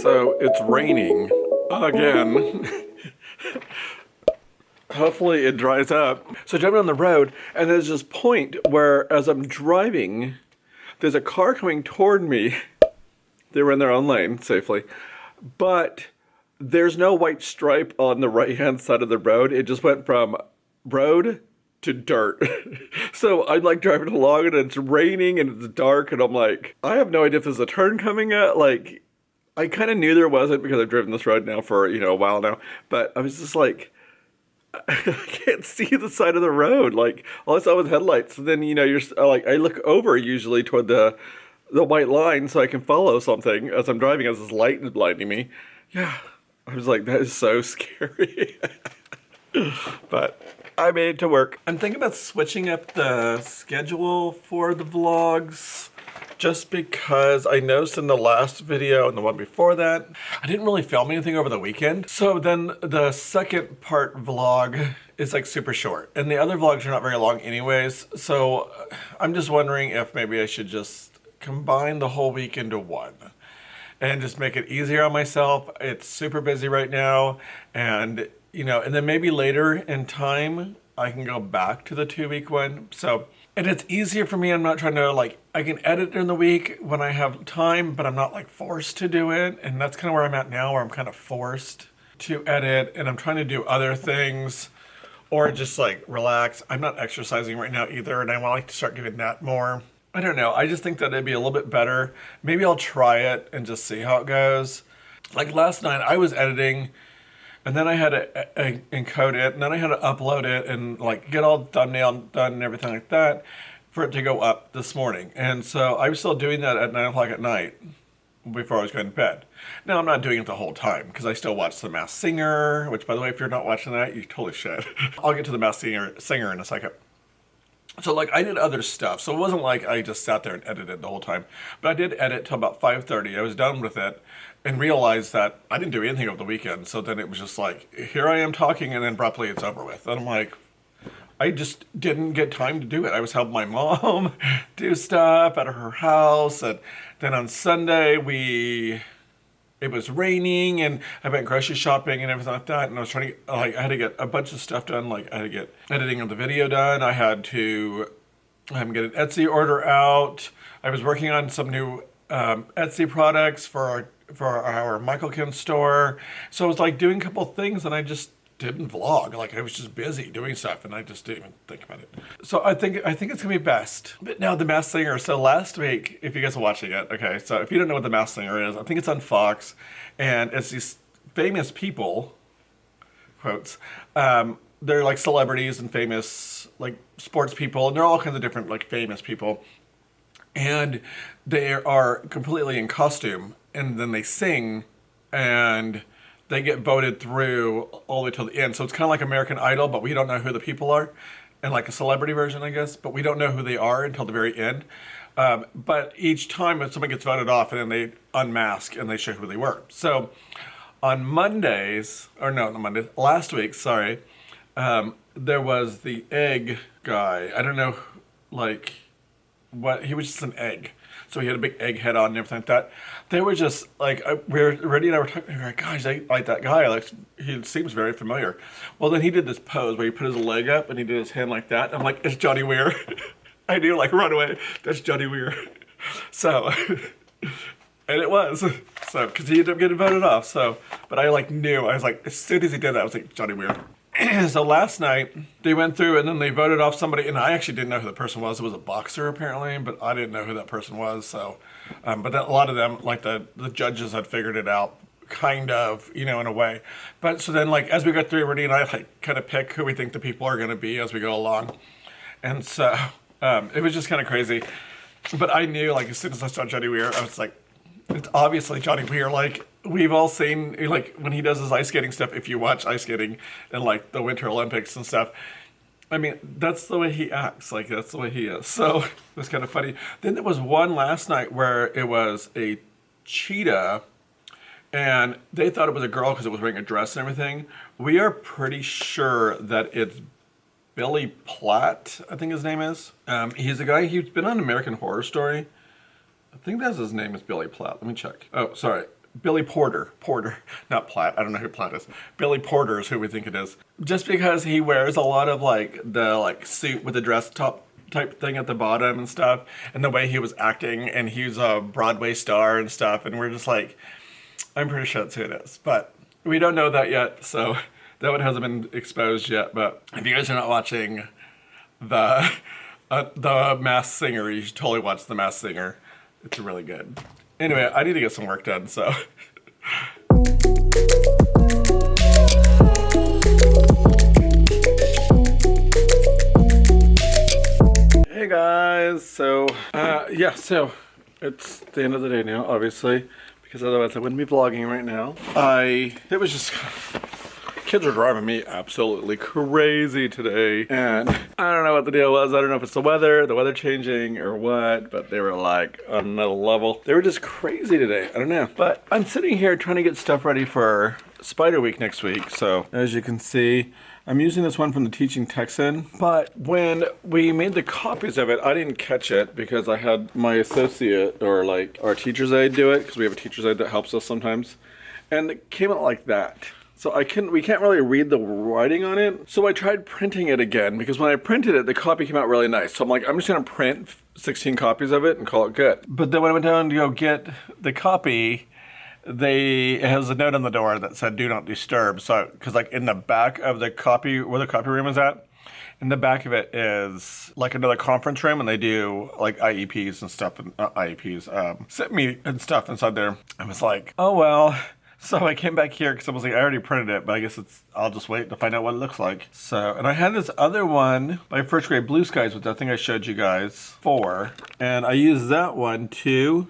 So it's raining again. Hopefully it dries up. So driving on the road, and there's this point where as I'm driving, there's a car coming toward me. They were in their own lane safely, but there's no white stripe on the right-hand side of the road. It just went from road to dirt. So I'm like driving along and it's raining and it's dark and I'm like, I have no idea if there's a turn coming at. Like, I kind of knew there wasn't because I've driven this road now for, a while now. But I was just like, I can't see the side of the road. Like, all I saw was headlights. And then, you're like, I look over usually toward the white line so I can follow something as I'm driving as this light is blinding me. Yeah. I was like, that is so scary. But I made it to work. I'm thinking about switching up the schedule for the vlogs just because I noticed in the last video and the one before that, I didn't really film anything over the weekend. So then the second part vlog is like super short and the other vlogs are not very long anyways. So I'm just wondering if maybe I should just combine the whole week into one and just make it easier on myself. It's super busy right now and and then maybe later in time, I can go back to the 2-week one. So, and it's easier for me. I'm not trying to I can edit during the week when I have time, but I'm not forced to do it. And that's kind of where I'm at now, where I'm kind of forced to edit and I'm trying to do other things or just relax. I'm not exercising right now either. And I want to start doing that more. I don't know. I just think that it'd be a little bit better. Maybe I'll try it and just see how it goes. Like last night I was editing and then I had to encode it, and then I had to upload it and get all thumbnail done and everything like that for it to go up this morning. And so I was still doing that at 9 o'clock at night before I was going to bed. Now I'm not doing it the whole time because I still watch The Masked Singer, which by the way, if you're not watching that, you totally should. I'll get to The Masked Singer in a second. So I did other stuff. So it wasn't like I just sat there and edited the whole time. But I did edit till about 5:30. I was done with it and realized that I didn't do anything over the weekend. So then it was just here I am talking and then abruptly it's over with. And I'm like, I just didn't get time to do it. I was helping my mom do stuff out of her house. And then on Sunday, it was raining and I went grocery shopping and everything like that. And I was trying to, I had to get a bunch of stuff done. I had to get editing of the video done. I had to get an Etsy order out. I was working on some new Etsy products for our Michaelkin store. So it was doing a couple things and I just didn't vlog. I was just busy doing stuff and I just didn't even think about it. So I think it's gonna be best. But now The Masked Singer. So last week, if you guys are watching it, okay, so if you don't know what The Masked Singer is, I think it's on Fox and it's these famous people, quotes, they're celebrities and famous sports people and they're all kinds of different famous people. And they are completely in costume and then they sing and they get voted through all the way till the end. So it's kind of like American Idol, but we don't know who the people are. And a celebrity version, I guess. But we don't know who they are until the very end. But each time someone gets voted off and then they unmask and they show who they were. So on Mondays, or no, not Mondays, last week, sorry, there was the egg guy. I don't know, what, he was just an egg. So he had a big egg head on and everything like that. They were just Reddy and I were talking, gosh, I like that guy. He seems very familiar. Well, then he did this pose where he put his leg up and he did his hand like that. I'm like, it's Johnny Weir. I knew, right away, that's Johnny Weir. So, and it was. So, because he ended up getting voted off. So, but I knew. I was as soon as he did that, I was like, Johnny Weir. So last night they went through and then they voted off somebody and I actually didn't know who the person was. It was a boxer apparently, but I didn't know who that person was. So, but a lot of them, the judges had figured it out kind of, in a way. But so then as we go through, Renee and I kind of pick who we think the people are going to be as we go along. And so it was just kind of crazy. But I knew as soon as I saw Johnny Weir, I was like, it's obviously Johnny Weir. We've all seen, when he does his ice skating stuff, if you watch ice skating in, the Winter Olympics and stuff, I mean, that's the way he acts. That's the way he is. So, it was kind of funny. Then there was one last night where it was a cheetah, and they thought it was a girl because it was wearing a dress and everything. We are pretty sure that it's Billy Platt, I think his name is. He's a guy, he's been on American Horror Story. I think that's his name is Billy Platt. Let me check. Oh, sorry. Billy Porter, not Platt. I don't know who Platt is. Billy Porter is who we think it is. Just because he wears a lot of like the like suit with the dress top type thing at the bottom and stuff, and the way he was acting, and he's a Broadway star and stuff, and we're just like, I'm pretty sure that's who it is, but we don't know that yet, so that one hasn't been exposed yet. But if you guys are not watching the Masked Singer, you should totally watch The Masked Singer. It's really good. Anyway, I need to get some work done, so. Hey guys, so it's the end of the day now, obviously, because otherwise I wouldn't be vlogging right now. It was just, kids are driving me absolutely crazy today, and I don't know what the deal was. I don't know if it's the weather changing or what, but they were like on another level. They were just crazy today. I don't know, but I'm sitting here trying to get stuff ready for Spider Week next week. So as you can see, I'm using this one from the Teaching Texan, but when we made the copies of it, I didn't catch it because I had my associate or like our teacher's aide do it, because we have a teacher's aide that helps us sometimes, and it came out like that. So we can't really read the writing on it. So I tried printing it again, because when I printed it, the copy came out really nice. So I'm like, I'm just gonna print 16 copies of it and call it good. But then when I went down to go get the copy, it has a note on the door that said "Do not disturb." So, because like in the back of the copy, where the copy room is at, in the back of it is like another conference room, and they do like IEPs and stuff, and IEPs, sit me and stuff inside there. I was like, oh well. So I came back here because I was like, I already printed it, but I guess I'll just wait to find out what it looks like. So, and I had this other one by First Grade Blue Skies, which I think I showed you guys for, and I used that one too.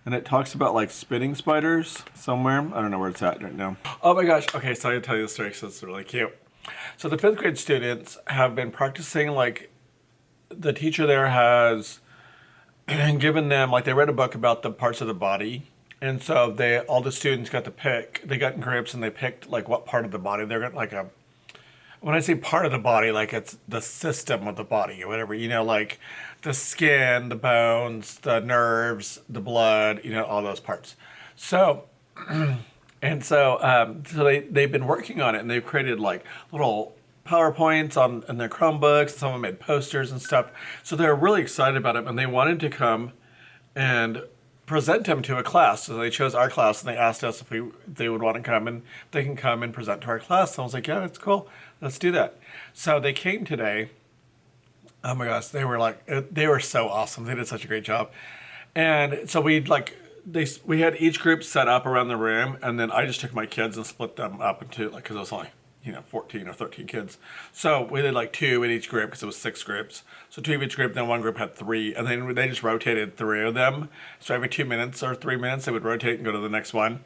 And it talks about like spinning spiders somewhere. I don't know where it's at right now. Oh my gosh. Okay, so I can tell you the story because it's really cute. So the 5th grade students have been practicing, like the teacher there has given them, like they read a book about the parts of the body. And so all the students got to pick, they got in groups and they picked like what part of the body they're going to, like when I say part of the body, like it's the system of the body or whatever, like the skin, the bones, the nerves, the blood, all those parts. So, so they've been working on it, and they've created like little PowerPoints in their Chromebooks. Some of them made posters and stuff. So they're really excited about it, and they wanted to come and present them to a class. So they chose our class, and they asked us if they would want to come, and they can come and present to our class. So I was like, yeah, that's cool. Let's do that. So they came today. Oh my gosh, they were so awesome. They did such a great job. And so we had each group set up around the room, and then I just took my kids and split them up into, like, because it was only 14 or 13 kids. So we did like 2 in each group because it was 6 groups. So 2 of each group, then one group had 3, and then they just rotated 3 of them. So every 2 minutes or 3 minutes, they would rotate and go to the next one.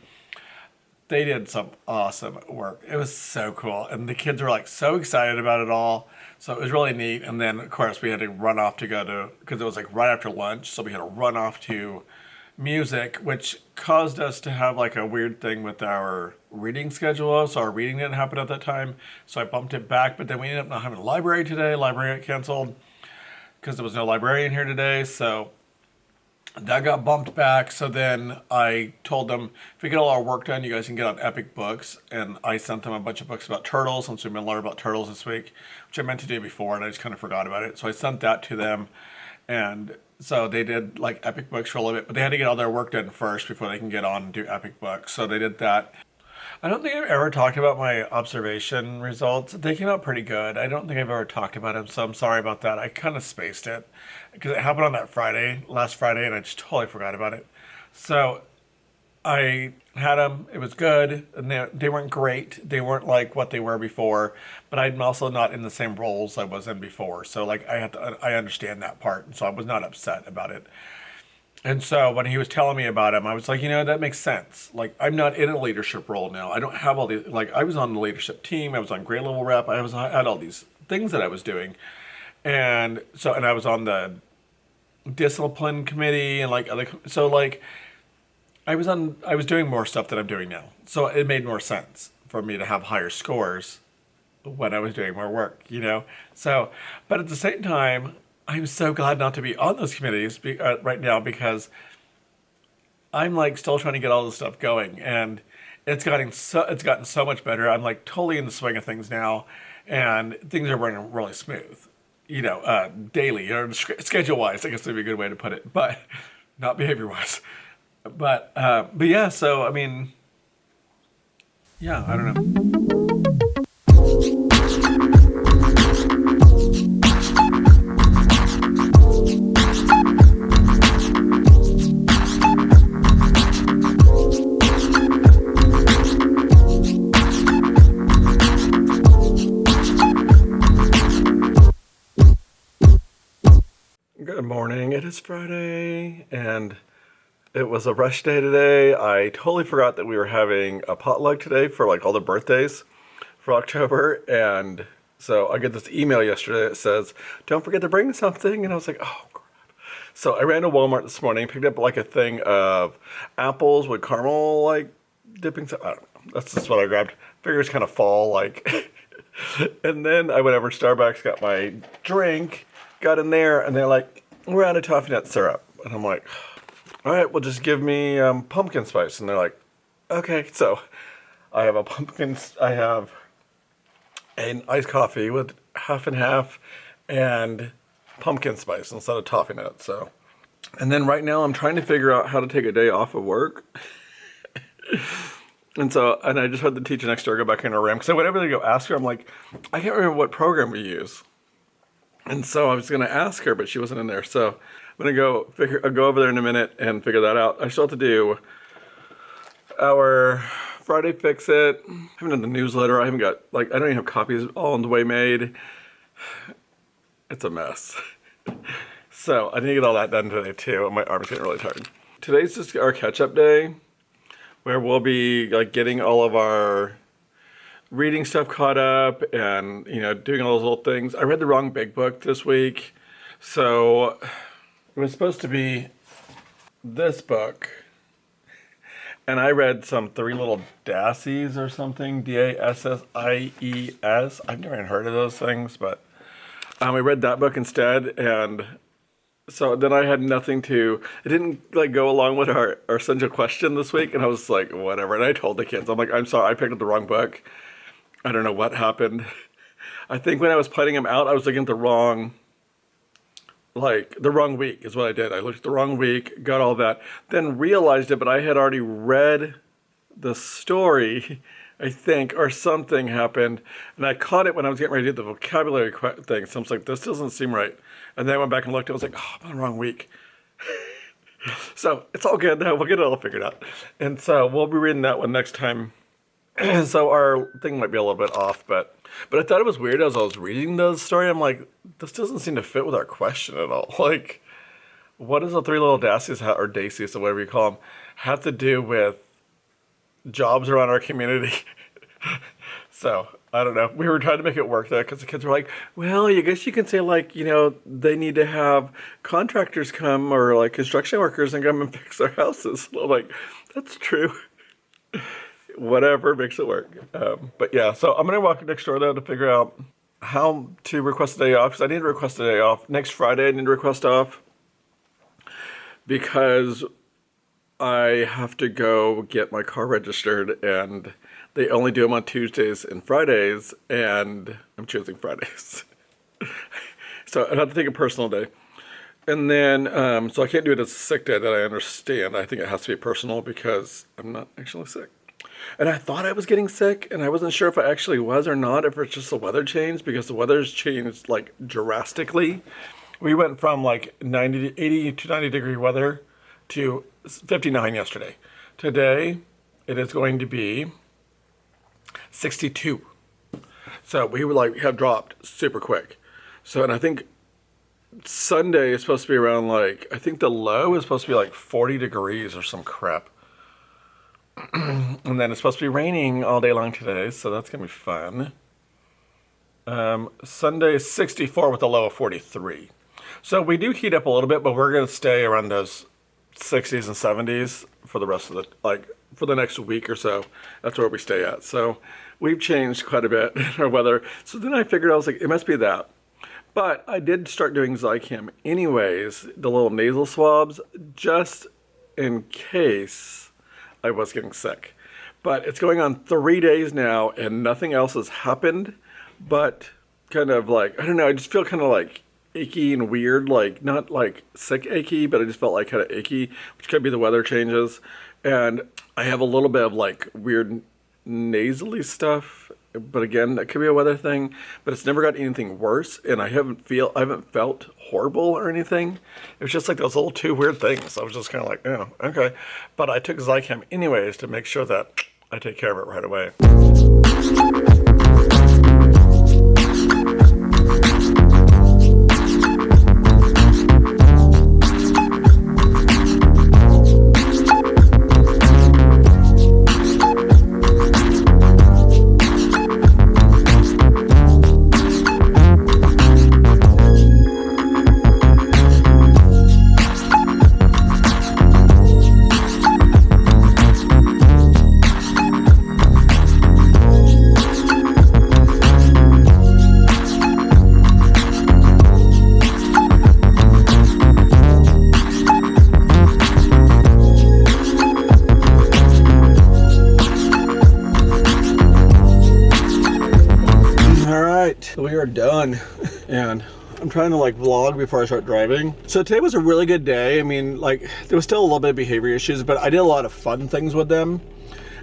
They did some awesome work. It was so cool. And the kids were like so excited about it all. So it was really neat. And then of course we had to run off to go to, because it was like right after lunch. So we had to run off to music, which caused us to have like a weird thing with our reading schedule. So our reading didn't happen at that time. So I bumped it back, but then we ended up not having a library today. Library got canceled because there was no librarian here today. So that got bumped back. So then I told them, if we get all our work done, you guys can get on Epic Books. And I sent them a bunch of books about turtles, since we've been learning about turtles this week, which I meant to do before, and I just kind of forgot about it. So I sent that to them. And so they did like Epic Books for a little bit, but they had to get all their work done first before they can get on and do Epic Books. So they did that. I don't think I've ever talked about my observation results. They came out pretty good. I don't think I've ever talked about them, so I'm sorry about that. I kind of spaced it because it happened on that last Friday, and I just totally forgot about it. So I had them. It was good, and they weren't great. They weren't like what they were before, but I'm also not in the same roles I was in before. So like I understand that part, and so I was not upset about it. And so when he was telling me about him, I was like, that makes sense. Like, I'm not in a leadership role now. I don't have all these, like, I was on the leadership team. I was on grade level rep. I had all these things that I was doing. And I was on the discipline committee and like I was doing more stuff that I'm doing now. So it made more sense for me to have higher scores when I was doing more work, So, but at the same time, I'm so glad not to be on those committees right now, because I'm like still trying to get all this stuff going, and it's gotten so much better. I'm like totally in the swing of things now, and things are running really smooth. Daily or schedule wise, I guess would be a good way to put it, but not behavior wise. But yeah. So I mean, yeah, I don't know. Good morning. It is Friday, and it was a rush day today. I totally forgot that we were having a potluck today for like all the birthdays for October, and so I get this email yesterday that says, "Don't forget to bring something," and I was like, "Oh crap!" So I ran to Walmart this morning, picked up like a thing of apples with caramel like dipping. I don't know. That's just what I grabbed. Figures kind of fall like, and then I went over to Starbucks, got my drink, got in there, and they're like, "We're out of toffee nut syrup," and I'm like, "All right, well, just give me pumpkin spice." And they're like, "Okay." So I have I have an iced coffee with half and half and pumpkin spice instead of toffee nut. So, and then right now I'm trying to figure out how to take a day off of work. And I just heard the teacher next door go back in her room, because whenever they go ask her, I'm like, I can't remember what program we use. And so I was going to ask her, but she wasn't in there. So I'm going to I'll go over there in a minute and figure that out. I still have to do our Friday Fix It. I haven't done the newsletter. I don't even have copies all on the way made. It's a mess. So I need to get all that done today too. My arm's getting really tired. Today's just our catch-up day, where we'll be like getting all of our reading stuff caught up and, doing all those little things. I read the wrong big book this week. So it was supposed to be this book. And I read some Three Little Dassies or something, Dassies. I've never even heard of those things, but I read that book instead. And so then I had it didn't like go along with our essential question this week. And I was like, whatever. And I told the kids, I'm like, I'm sorry, I picked up the wrong book. I don't know what happened. I think when I was planning them out, I was looking at the wrong week is what I did. I looked at the wrong week, got all that, then realized it, but I had already read the story, I think, or something happened, and I caught it when I was getting ready to do the vocabulary thing. So I was like, this doesn't seem right. And then I went back and looked, and I was like, oh, I'm on the wrong week. So it's all good now. We'll get it all figured out. And so we'll be reading that one next time. So our thing might be a little bit off, but I thought it was weird as I was reading the story. I'm like, this doesn't seem to fit with our question at all. Like, what does the Three Little Dassies or Daisies or whatever you call them have to do with jobs around our community? So I don't know. We were trying to make it work though, because the kids were like, well, I guess you can say like, they need to have contractors come or like construction workers and come and fix their houses. And I'm like, that's true. Whatever makes it work. But yeah, so I'm going to walk next door though to figure out how to request a day off, because I need to request a day off. Next Friday I need to request off because I have to go get my car registered, and they only do them on Tuesdays and Fridays, and I'm choosing Fridays. So I have to take a personal day. And then, so I can't do it as a sick day, that I understand. I think it has to be personal because I'm not actually sick. And I thought I was getting sick, and I wasn't sure if I actually was or not, if it's just the weather changed, because the weather's changed like drastically. We went from like 80 to 90 degree weather to 59 yesterday. Today, it is going to be 62. So we would have dropped super quick. So, and I think Sunday is supposed to be around I think the low is supposed to be like 40 degrees or some crap. And then it's supposed to be raining all day long today, so that's going to be fun. Sunday is 64 with a low of 43. So we do heat up a little bit, but we're going to stay around those 60s and 70s for the rest of for the next week or so. That's where we stay at. So we've changed quite a bit in our weather. So then I figured, I was like, it must be that. But I did start doing Zicam anyways, the little nasal swabs, just in case I was getting sick. But it's going on 3 days now and nothing else has happened, but kind of like, I don't know, I just feel kind of like achy and weird, like not like sick achy, but I just felt like kind of achy, which could be the weather changes. And I have a little bit of like weird nasally stuff, but again, that could be a weather thing, but it's never got anything worse, and I haven't felt horrible or anything. It was just like those little two weird things. I was just kind of like, oh, okay. But I took Zicam anyways to make sure that I take care of it right away. We are done, and I'm trying to like vlog before I start driving. So today was a really good day. I mean, like there was still a little bit of behavior issues, but I did a lot of fun things with them.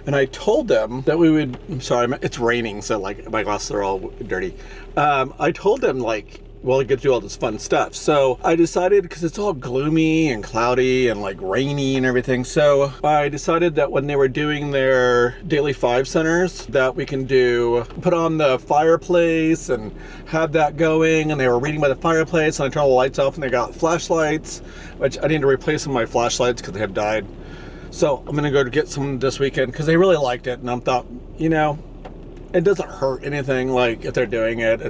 And I told them that we would, I'm sorry, it's raining, so like my glasses are all dirty. I told them like, well, I get to do all this fun stuff. So I decided, because it's all gloomy and cloudy and like rainy and everything, so I decided that when they were doing their daily 5 centers, that we can put on the fireplace and have that going, and they were reading by the fireplace, and I turned all the lights off, and they got flashlights, which I need to replace some of my flashlights because they have died. So I'm gonna go to get some this weekend because they really liked it, and I thought, you know, it doesn't hurt anything. Like if they're doing it,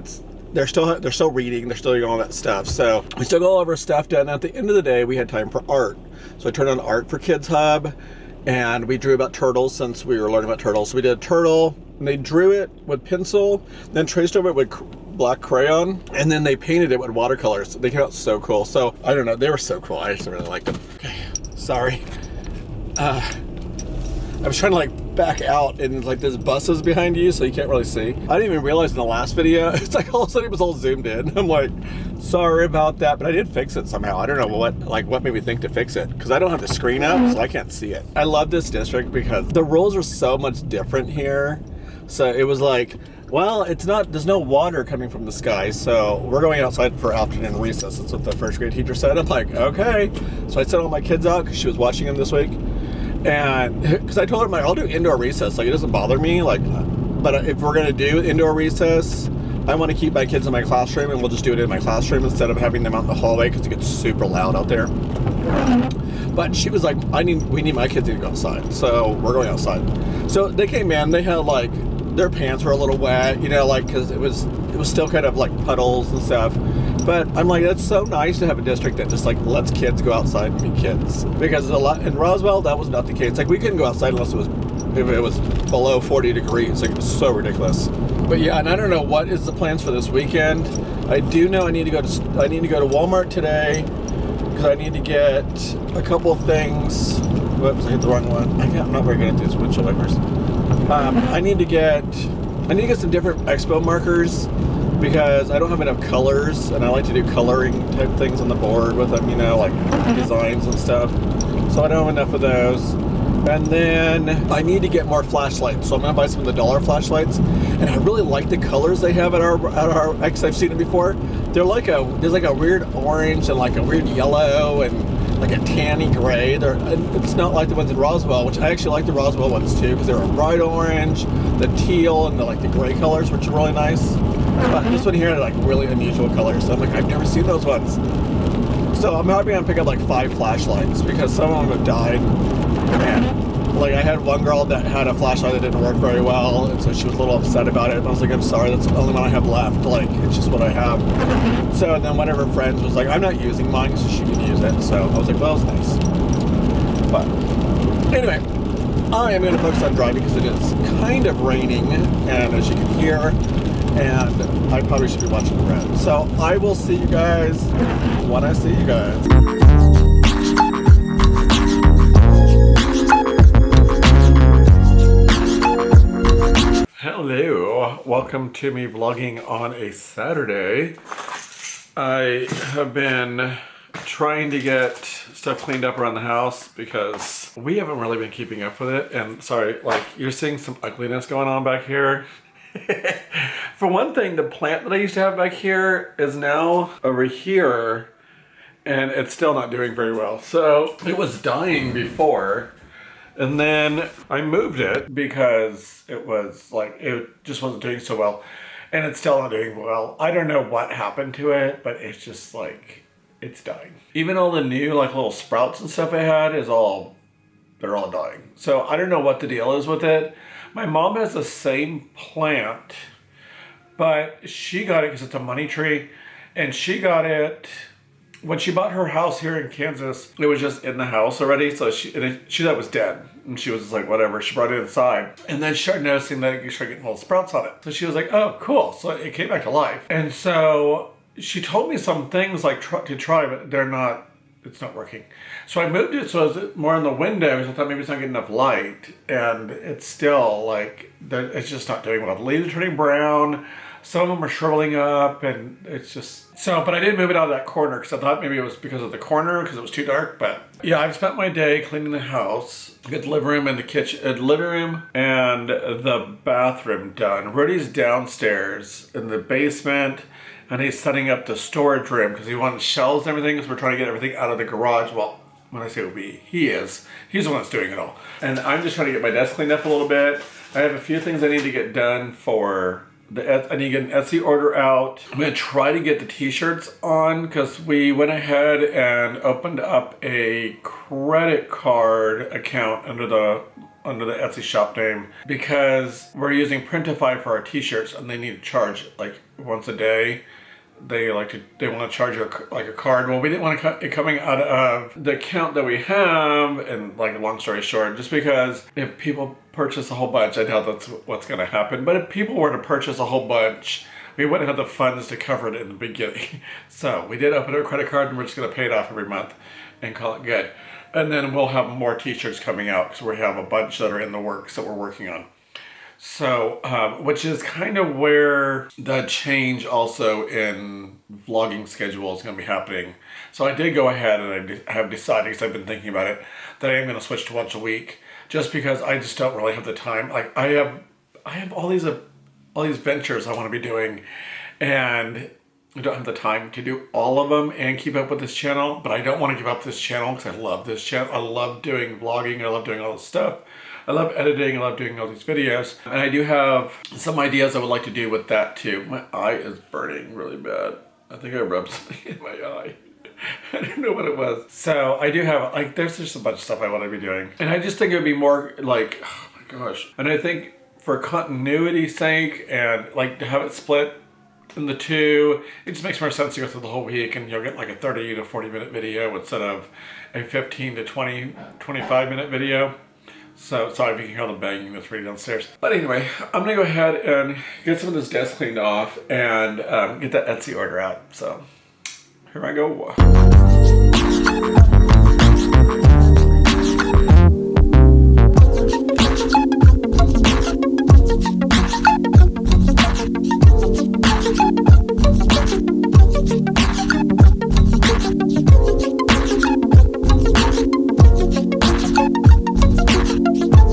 they're still reading, they're still doing all that stuff. So we still got all of our stuff done. At the end of the day, we had time for art. So I turned on Art for Kids Hub, and we drew about turtles since we were learning about turtles. So we did a turtle, and they drew it with pencil, then traced over it with black crayon, and then they painted it with watercolors. They came out so cool. So I don't know, they were so cool. I just really liked them. Okay, sorry. I was trying to like back out, and like there's buses behind you, so you can't really see. I didn't even realize in the last video, it's like all of a sudden it was all zoomed in. I'm like, sorry about that, but I did fix it somehow. I don't know what made me think to fix it, because I don't have the screen up, so I can't see it. I love this district because the rules are so much different here. So it was like, well, there's no water coming from the sky, so we're going outside for afternoon recess. That's what the first grade teacher said. I'm like, okay. So I sent all my kids out because she was watching them this week. And because I told her, I'll do indoor recess, like it doesn't bother me, like, but if we're gonna do indoor recess, I want to keep my kids in my classroom, and we'll just do it in my classroom instead of having them out in the hallway because it gets super loud out there. But she was like, we need my kids to go outside, so we're going outside. So they came in, they had like, their pants were a little wet, you know, like, because it was still kind of like puddles and stuff. But I'm like, it's so nice to have a district that just like lets kids go outside and be kids. Because in Roswell, that was not the case. Like we couldn't go outside unless if it was below 40 degrees. Like it was so ridiculous. But yeah, and I don't know what is the plans for this weekend. I do know I need to go to Walmart today because I need to get a couple of things. Whoops, I hit the wrong one. I'm not very good at these windshield wipers. I need to get some different expo markers, because I don't have enough colors, and I like to do coloring type things on the board with them, you know, like designs and stuff. So I don't have enough of those. And then I need to get more flashlights. So I'm gonna buy some of the dollar flashlights. And I really like the colors they have at our because I've seen it before. There's like a weird orange and like a weird yellow and like a tanny gray. It's not like the ones in Roswell, which I actually like the Roswell ones too, because they're a bright orange, the teal, and the gray colors, which are really nice. But this one here are like really unusual colors. So I'm like, I've never seen those ones. So I'm hoping I pick up like 5 flashlights, because some of them have died. And like I had one girl that had a flashlight that didn't work very well, and so she was a little upset about it. And I was like, I'm sorry, that's the only one I have left. Like, it's just what I have. So then one of her friends was like, I'm not using mine, so she can use it. So I was like, well, it's nice. But anyway, I am going to focus on driving because it is kind of raining, and as you can hear, and I probably should be watching the road. So I will see you guys when I see you guys. Hello, welcome to me vlogging on a Saturday. I have been trying to get stuff cleaned up around the house because we haven't really been keeping up with it. And sorry, like you're seeing some ugliness going on back here. For one thing, the plant that I used to have back here is now over here and it's still not doing very well. So it was dying before. And then I moved it because it was like, it just wasn't doing so well. And it's still not doing well. I don't know what happened to it, but it's just like, it's dying. Even all the new like little sprouts and stuff I had they're all dying. So I don't know what the deal is with it. My mom has the same plant, but she got it because it's a money tree. And she got it when she bought her house here in Kansas. It was just in the house already, so she thought it was dead, and she was just like, whatever. She brought it inside, and then she started noticing that you started getting little sprouts on it. So she was like, oh, cool. So it came back to life, and so she told me some things like to try, but it's not working. So I moved it so it's more in the windows. I thought maybe it's not getting enough light, and it's still like it's just not doing well. The leaves are turning brown. Some of them are shriveling up, and it's just so. But I did move it out of that corner because I thought maybe it was because of the corner because it was too dark. But yeah, I've spent my day cleaning the house, get the living room and the kitchen, living room and the bathroom done. Rudy's downstairs in the basement, and he's setting up the storage room because he wants shelves and everything. Because we're trying to get everything out of the garage. Well, when I say he's the one that's doing it all, and I'm just trying to get my desk cleaned up a little bit. I have a few things I need to get done for. I need to get an Etsy order out. I'm going to try to get the t-shirts on because we went ahead and opened up a credit card account under the Etsy shop name because we're using Printify for our t-shirts and they need to charge like once a day. They want to charge you a card. Well, we didn't want it coming out of the account that we have, and like long story short, just because if people purchase a whole bunch, I doubt that's what's going to happen. But if people were to purchase a whole bunch, we wouldn't have the funds to cover it in the beginning. So we did open a credit card, and we're just going to pay it off every month and call it good. And then we'll have more t-shirts coming out because we have a bunch that are in the works that we're working on. So, which is kind of where the change also in vlogging schedule is going to be happening. So I did go ahead and I have decided, because I've been thinking about it, that I am going to switch to once a week, just because I just don't really have the time. Like I have all these ventures I want to be doing, and I don't have the time to do all of them and keep up with this channel. But I don't want to give up this channel because I love this channel. I love doing vlogging. I love doing all this stuff. I love editing, I love doing all these videos. And I do have some ideas I would like to do with that too. My eye is burning really bad. I think I rubbed something in my eye. I don't know what it was. So I do have, like, there's just a bunch of stuff I want to be doing. And I just think it would be more like, oh my gosh. And I think for continuity's sake and like to have it split in the two, it just makes more sense to go through the whole week and you'll get like a 30 to 40 minute video instead of a 15 to 25 minute video. So, sorry if you can hear the banging that's right downstairs. But anyway, I'm gonna go ahead and get some of this desk cleaned off and get that Etsy order out. So, here I go.